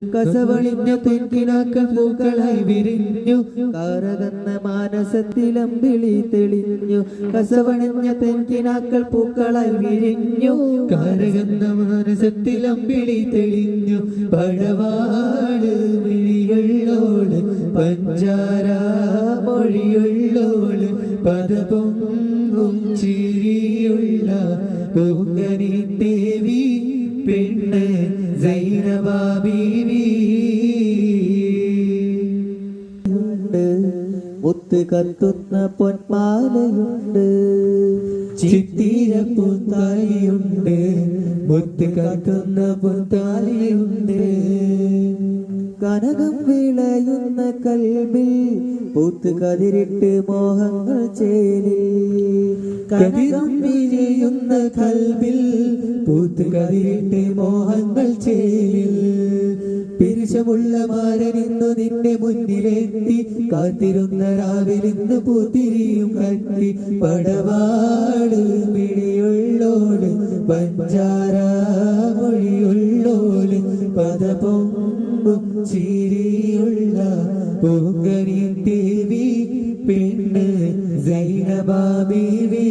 കസവളിഞ്ഞ തെൻകിനാക്കൾ പൂക്കളായി വിരിഞ്ഞു, കാരകന്ന മാനസത്തിലമ്പിളി തെളിഞ്ഞു. കസവണിഞ്ഞ തെൻകിനാക്കൾ പൂക്കളായി വിരിഞ്ഞു, കാരകന്ന മാനസത്തിലമ്പിളി തെളിഞ്ഞു. പഴവാട് മിഴിയുള്ളോള്, പഞ്ചാര മൊഴിയുള്ളോള്, പദപൊങ്ങും ചിരിയുള്ള പൂങ്കനി ദേവി പെണ്ണ് സൈനബ ബീവി. മുത്ത് കത്തുന്ന പൊന്മാലയുണ്ട്, ചിത്തിര പൂത്താലിയുണ്ട്, മുത്ത് കത്തുന്ന പൂത്താലിയുണ്ട്. കനകം വിളയുന്ന കൽബിൽ പൂത്ത് കതിരിട്ട് മോഹങ്ങൾ ചേരി. കനകം വിരിയുന്ന കൽബിൽ പൂത്ത് കതിരിട്ട് മോഹങ്ങൾ ചേരിൽ. പിരിശമുള്ള മാരനിന്നു നിന്റെ മുന്നിലെത്തി, കാത്തിരുന്ന രാവിലിന്ന് പൂത്തിരിയും കത്തി. പടവാട് മിഴിയുള്ളോട്, പഞ്ചാര മൊഴിയുള്ളോല്, പദപൊങ്ങും ചിരിയുള്ള പൂങ്കനി ദേവി പെണ്ണ് സൈനബ ബീവി.